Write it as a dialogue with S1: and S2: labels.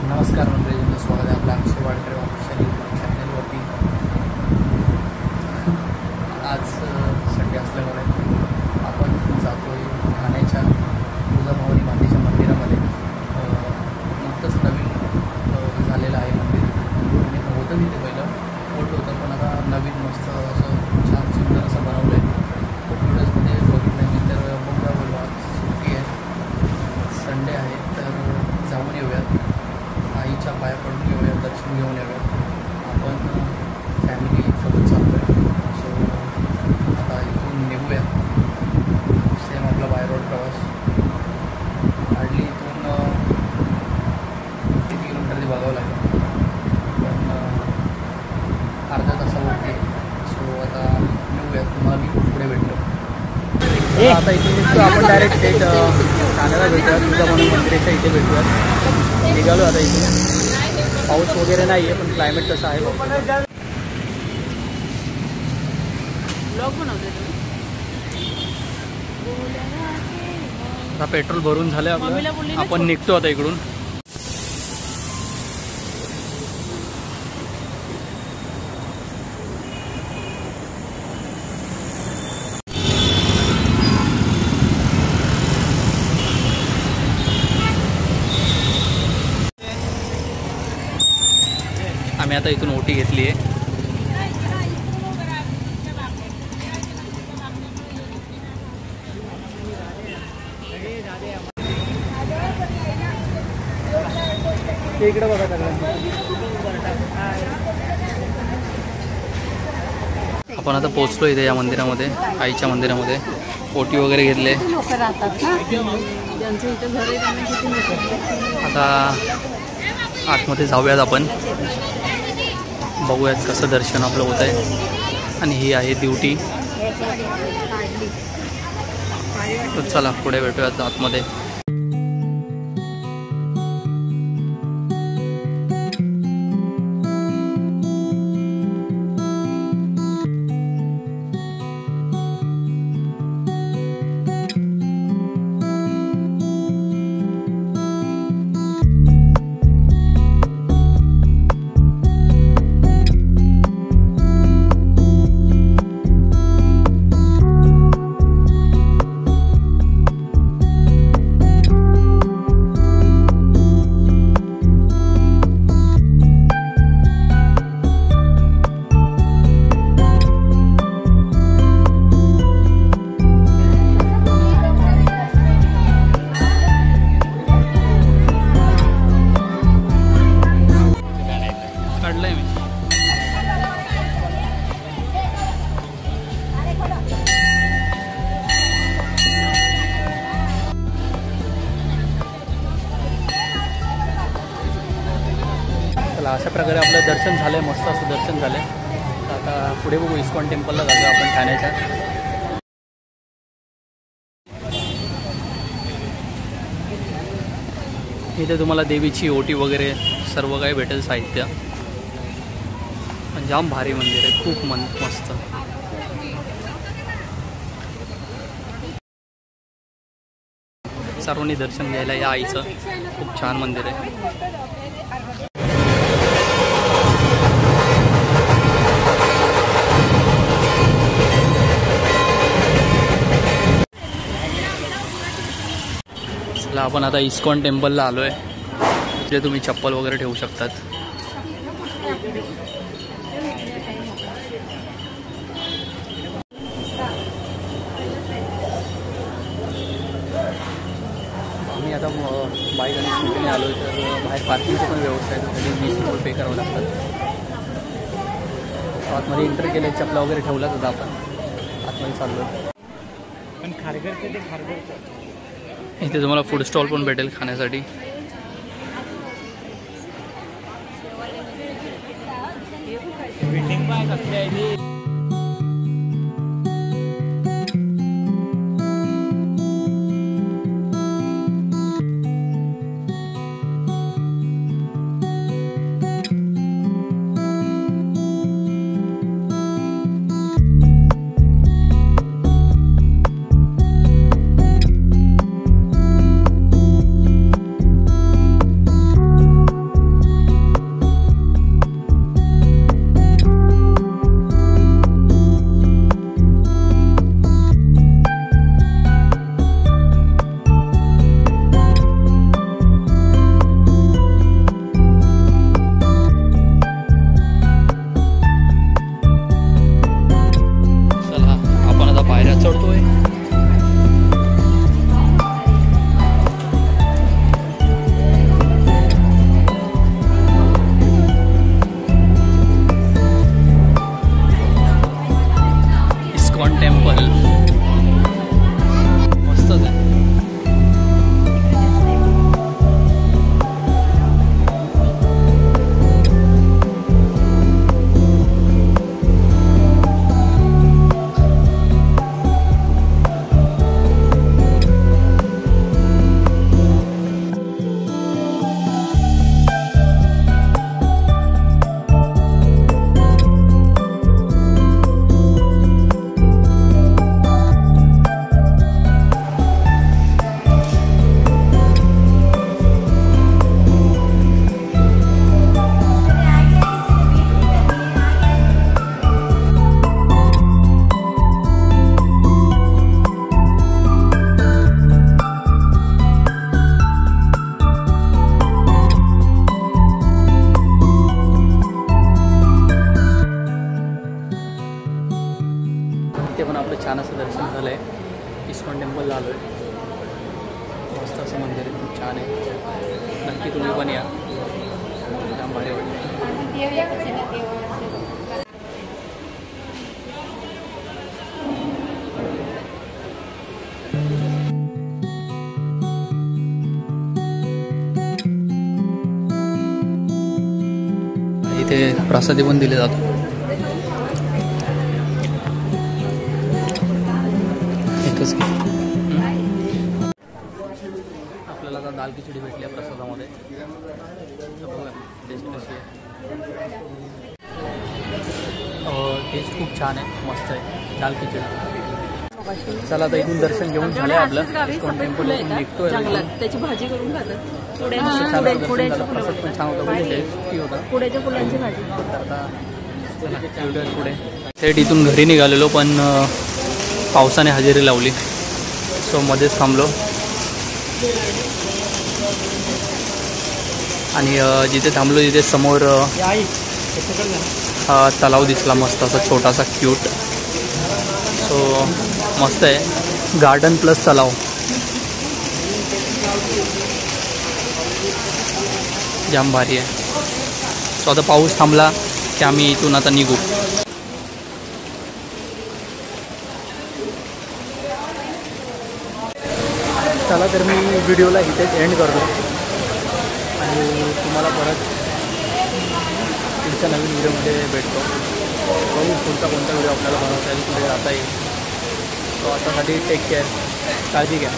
S1: नमस्कार मंडळी, स्वागत आहे आपल्या अक्षय वाडकर ऑफिशियल यूट्यूब चॅनलवरती। आज संडे असल्यामुळे आपण जातो आहे ठाण्याच्या तुळजाभवानी मातेच्या मंदिरामध्ये। नुकतंच नवीन झालेलं आहे मंदिर, आणि होतं तिथे पहिलं मोठं होतं, पण आता नवीन मस्त असं छान सुंदर असं बनवलं आहे। खूप व्हिडिओजमध्ये बघितलं मी, तर बघा बोललो आज सुट्टी आहे, संडे आहे, तर जाऊन येऊयात, आईच्या पाया पडून घेऊया, दर्शन घेऊन येऊया। आपण फॅमिलीसोबत चाललो आहे, सो आता इथून निघूया। सेम आपला बाय रोड प्रवास, हार्डली इथून किती किलोमीटर ते बघावं लागेल, पण अर्धा तासावरती। सो आता निघूया, तुम्हाला मी पुढे भेटलो। आता इथून निघतो आपण, डायरेक्ट थेट ठाण्याला भेटूया, तुळजाभवानी मंदिराच्या इथे भेटूया। निघालो आता इथून, पाऊस वगैरे नाही आहे, पण क्लायमेट कसं आहे बघतो। आता पेट्रोल भरून झालं आपलं, आपण निघतो आता इकडून। आम्ही आता इथून ओटी घेतली आहे। इकडे बघा आपण आता पोहोचलो इथे या मंदिरामध्ये, आईच्या मंदिरामध्ये। ओटी वगैरे घेतले, आता आतमध्ये जाऊयात आपण, बघूयात कसं दर्शन आपलं होत आहे। आणि ही आहे ड्युटी, तर चला पुढे भेटूयात आतमध्ये। अशा प्रकारे आपलं दर्शन झालं आहे, मस्त असं दर्शन झालं आहे। आता पुढे बघू, इस्कॉन टेम्पलला जातो आपण ठाण्याच्या। इथे तुम्हाला देवीची ओटी वगैरे सर्व काही भेटेल, साहित्य। जाम भारी मंदिर आहे, खूप मस्त। सर्वांनी दर्शन घ्यायला या आईचं, खूप छान मंदिर आहे। आपण आता इस्कॉन टेम्पलला आलो आहे, तिथे तुम्ही चप्पल वगैरे ठेवू शकतात। आम्ही आता बाईक आणि स्कूटीने आलो आहे, तर बाहेर पार्किंगची पण व्यवस्था आहे, त्यासाठी 20 रुपये पे करावं लागतात। आतमध्ये एंटर केले, चपला वगैरे ठेवलाच होता, आपण आतमध्ये चाललो आहे। पण खारघरचं ते खारघरचं इथे तुम्हाला फूड स्टॉल पण भेटेल खाण्यासाठी। छान असं दर्शन झालं आहे. इस्कॉन टेम्पलला आलो आहे. मस्त असं मंदिर आहे, खूप छान आहे. नक्की तुम्ही पण या. जाम भारी वाटतं. इथे प्रसादी पण दिले जातो. एकच आपल्याला आता दाल खिचडी भेटली आहे प्रसादामध्ये. बघा टेस्ट कशी आहे. टेस्ट खूप छान आहे, मस्त आहे दाल खिचडी. चला आता इथून दर्शन घेऊन झालं आपलं. इस्कॉन टेम्पल निघतोय.
S2: त्याची भाजी करून खातात. पुड्याच्या फुलांची भाजी.
S1: पुढे थेट इथून घरी निघालेलो, पण पावसाने हजेरी लावली, सो मध्येच थांबलो. आणि जिथे थांबलो तिथे समोर तलाव दिसला, मस्त असा छोटासा क्यूट. सो मस्त आहे, गार्डन प्लस तलाव. जाम भारी आहे. सो आता पाऊस थांबला की आम्ही इथून आता निघू. चला तर मी व्हिडिओला इथेच एंड करतो आणि तुम्हाला परत पुढच्या नवीन व्हिडिओमध्ये भेटतो. बघू पुढचा कोणता व्हिडिओ आपल्याला बनवता येईल, पुढे जाता येईल. सो आतासाठी टेक केअर, काळजी घ्या.